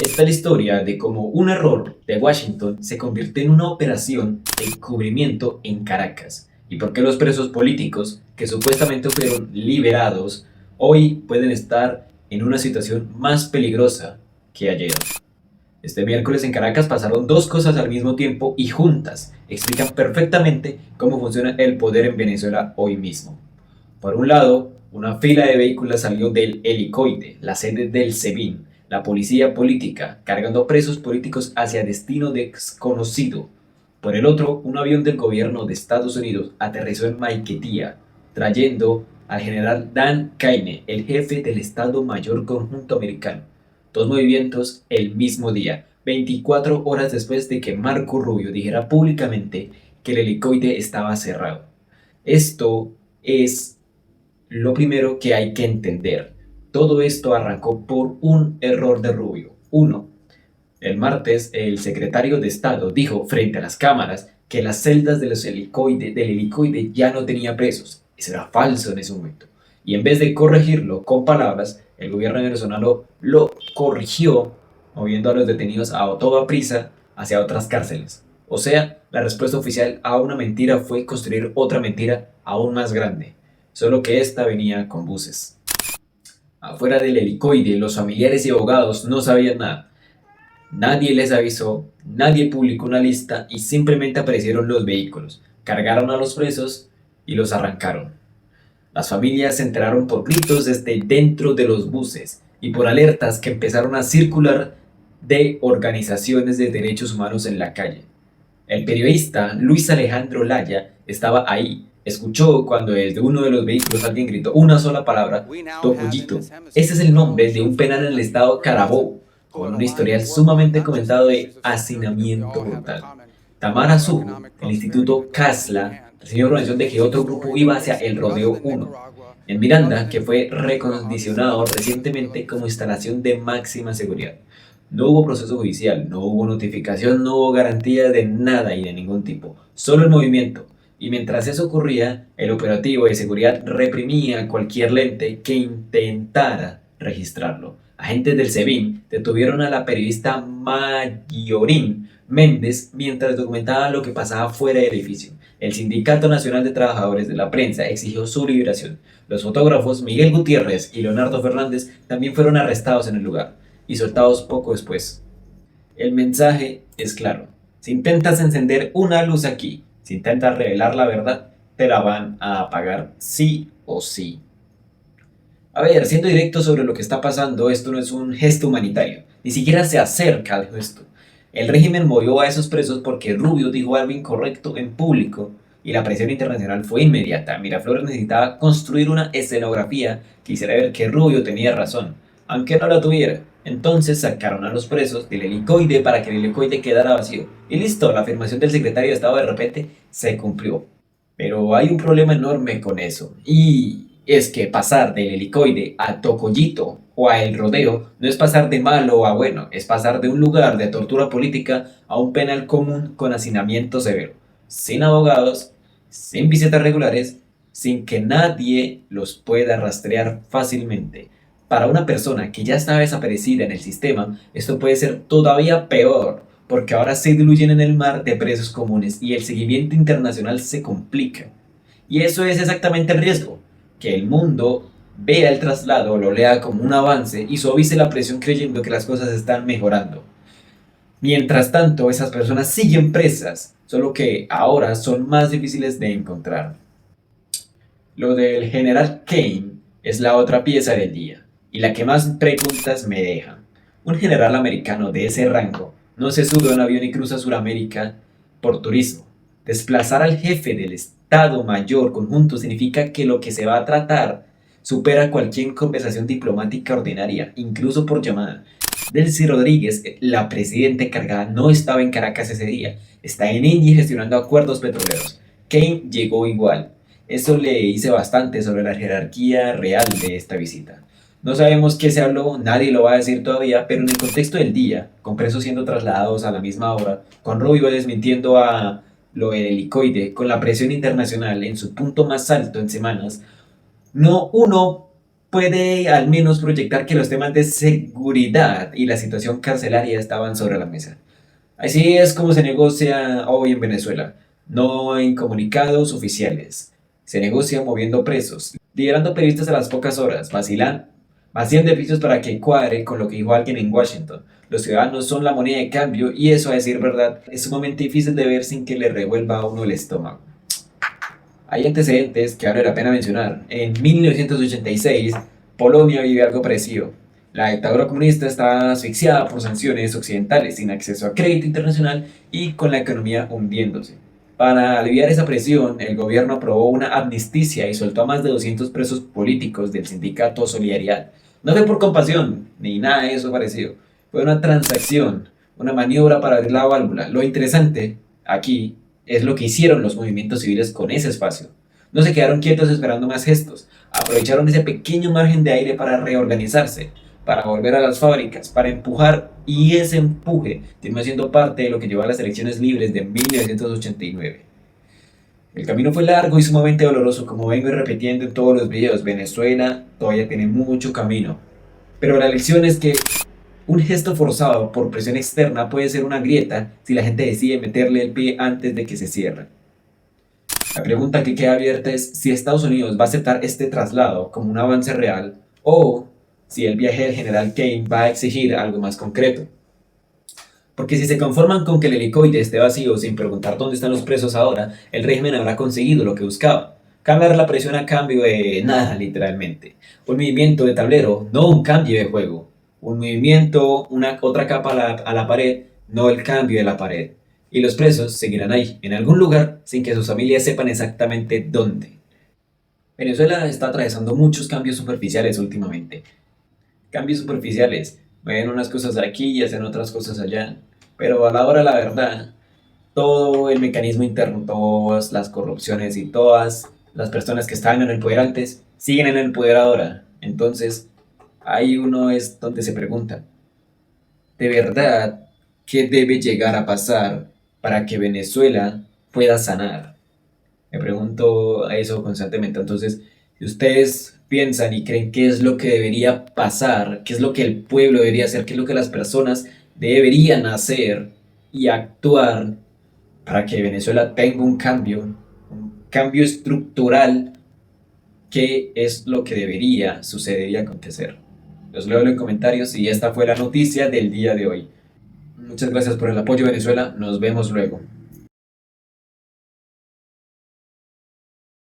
Está la historia de cómo un error de Washington se convirtió en una operación de encubrimiento en Caracas y por qué los presos políticos que supuestamente fueron liberados hoy pueden estar en una situación más peligrosa que ayer. Este miércoles en Caracas pasaron dos cosas al mismo tiempo y juntas explican perfectamente cómo funciona el poder en Venezuela hoy mismo. Por un lado, una fila de vehículos salió del Helicoide, la sede del SEBIN, la policía política, cargando presos políticos hacia destino desconocido. Por el otro, un avión del gobierno de Estados Unidos aterrizó en Maiquetía, trayendo al general Dan Kaine, el jefe del Estado Mayor Conjunto Americano. Dos movimientos el mismo día, 24 horas después de que Marco Rubio dijera públicamente que el helicoide estaba cerrado. Esto es lo primero que hay que entender. Todo esto arrancó por un error de Rubio. Uno, el martes el secretario de Estado dijo frente a las cámaras que las celdas de del helicoide ya no tenía presos. Eso era falso en ese momento. Y en vez de corregirlo con palabras, el gobierno venezolano lo corrigió moviendo a los detenidos a toda prisa hacia otras cárceles. O sea, la respuesta oficial a una mentira fue construir otra mentira aún más grande, solo que esta venía con buses. Afuera del helicoide, los familiares y abogados no sabían nada. Nadie les avisó, nadie publicó una lista y simplemente aparecieron los vehículos, cargaron a los presos y los arrancaron. Las familias se enteraron por gritos desde dentro de los buses y por alertas que empezaron a circular de organizaciones de derechos humanos en la calle. El periodista Luis Alejandro Laya estaba ahí. Escuchó cuando desde uno de los vehículos alguien gritó una sola palabra, Tocullito. Ese es el nombre de un penal en el estado Carabobo, con un historial sumamente comentado de hacinamiento brutal. Tamara Suju, el Instituto Casla, recibió información de que otro grupo iba hacia el Rodeo 1, en Miranda, que fue recondicionado recientemente como instalación de máxima seguridad. No hubo proceso judicial, no hubo notificación, no hubo garantía de nada y de ningún tipo, solo el movimiento. Y mientras eso ocurría, el operativo de seguridad reprimía cualquier lente que intentara registrarlo. Agentes del SEBIN detuvieron a la periodista Mayorín Méndez mientras documentaba lo que pasaba fuera del edificio. El Sindicato Nacional de Trabajadores de la Prensa exigió su liberación. Los fotógrafos Miguel Gutiérrez y Leonardo Fernández también fueron arrestados en el lugar y soltados poco después. El mensaje es claro. Si intentas encender una luz aquí, si intentas revelar la verdad, te la van a apagar sí o sí. A ver, siendo directo sobre lo que está pasando, esto no es un gesto humanitario, ni siquiera se acerca al gesto. El régimen movió a esos presos porque Rubio dijo algo incorrecto en público y la presión internacional fue inmediata. Miraflores necesitaba construir una escenografía que hiciera ver que Rubio tenía razón, aunque no la tuviera. Entonces sacaron a los presos del helicoide para que el helicoide quedara vacío. Y listo, la afirmación del secretario de Estado de repente se cumplió. Pero hay un problema enorme con eso. Y es que pasar del helicoide a Tocollito o a El Rodeo no es pasar de malo a bueno, es pasar de un lugar de tortura política a un penal común con hacinamiento severo, sin abogados, sin visitas regulares, sin que nadie los pueda rastrear fácilmente. Para una persona que ya está desaparecida en el sistema, esto puede ser todavía peor, porque ahora se diluyen en el mar de presos comunes y el seguimiento internacional se complica. Y eso es exactamente el riesgo, que el mundo vea el traslado, lo lea como un avance y suavice la presión creyendo que las cosas están mejorando. Mientras tanto, esas personas siguen presas, solo que ahora son más difíciles de encontrar. Lo del general Kane es la otra pieza del día, y la que más preguntas me deja. Un general americano de ese rango no se sube a un avión y cruza Sudamérica por turismo. Desplazar al jefe del Estado Mayor conjunto significa que lo que se va a tratar supera cualquier conversación diplomática ordinaria, incluso por llamada. Delcy Rodríguez, la presidenta encargada, no estaba en Caracas ese día, está en India gestionando acuerdos petroleros. Kane llegó igual. Eso le dice bastante sobre la jerarquía real de esta visita. No sabemos qué se habló, nadie lo va a decir todavía, pero en el contexto del día, con presos siendo trasladados a la misma hora, con Rubio desmintiendo a lo del helicoide, con la presión internacional en su punto más alto en semanas, no uno puede al menos proyectar que los temas de seguridad y la situación carcelaria estaban sobre la mesa. Así es como se negocia hoy en Venezuela, no en comunicados oficiales. Se negocia moviendo presos, liberando periodistas a las pocas horas, vacían de edificios para que cuadre con lo que dijo alguien en Washington. Los ciudadanos son la moneda de cambio y eso, a decir verdad, es sumamente difícil de ver sin que le revuelva a uno el estómago. Hay antecedentes que vale la pena mencionar. En 1986, Polonia vive algo parecido. La dictadura comunista estaba asfixiada por sanciones occidentales, sin acceso a crédito internacional y con la economía hundiéndose. Para aliviar esa presión, el gobierno aprobó una amnistía y soltó a más de 200 presos políticos del sindicato Solidaridad. No fue por compasión, ni nada de eso parecido. Fue una transacción, una maniobra para abrir la válvula. Lo interesante aquí es lo que hicieron los movimientos civiles con ese espacio. No se quedaron quietos esperando más gestos, aprovecharon ese pequeño margen de aire para reorganizarse, para volver a las fábricas, para empujar, y ese empuje terminó siendo parte de lo que llevó a las elecciones libres de 1989. El camino fue largo y sumamente doloroso, como vengo repitiendo en todos los videos. Venezuela todavía tiene mucho camino, pero la lección es que un gesto forzado por presión externa puede ser una grieta si la gente decide meterle el pie antes de que se cierre. La pregunta que queda abierta es si Estados Unidos va a aceptar este traslado como un avance real o si el viaje del general Kane va a exigir algo más concreto. Porque si se conforman con que el helicoide esté vacío sin preguntar dónde están los presos ahora, el régimen habrá conseguido lo que buscaba. Cambiar la presión a cambio de nada, literalmente. Un movimiento de tablero, no un cambio de juego. Un movimiento, una otra capa a la pared, no el cambio de la pared. Y los presos seguirán ahí, en algún lugar, sin que sus familias sepan exactamente dónde. Venezuela está atravesando muchos cambios superficiales últimamente. Cambios superficiales. Ven unas cosas aquí y hacen otras cosas allá. Pero a la hora de la verdad, todo el mecanismo interno, todas las corrupciones y todas las personas que estaban en el poder antes siguen en el poder ahora. Entonces, ahí uno es donde se pregunta, ¿de verdad qué debe llegar a pasar para que Venezuela pueda sanar? Me pregunto eso constantemente. Entonces, si ustedes piensan y creen qué es lo que debería pasar, qué es lo que el pueblo debería hacer, qué es lo que las personas deberían hacer y actuar para que Venezuela tenga un cambio estructural, qué es lo que debería suceder y acontecer. Los leo en los comentarios y esta fue la noticia del día de hoy. Muchas gracias por el apoyo, Venezuela. Nos vemos luego.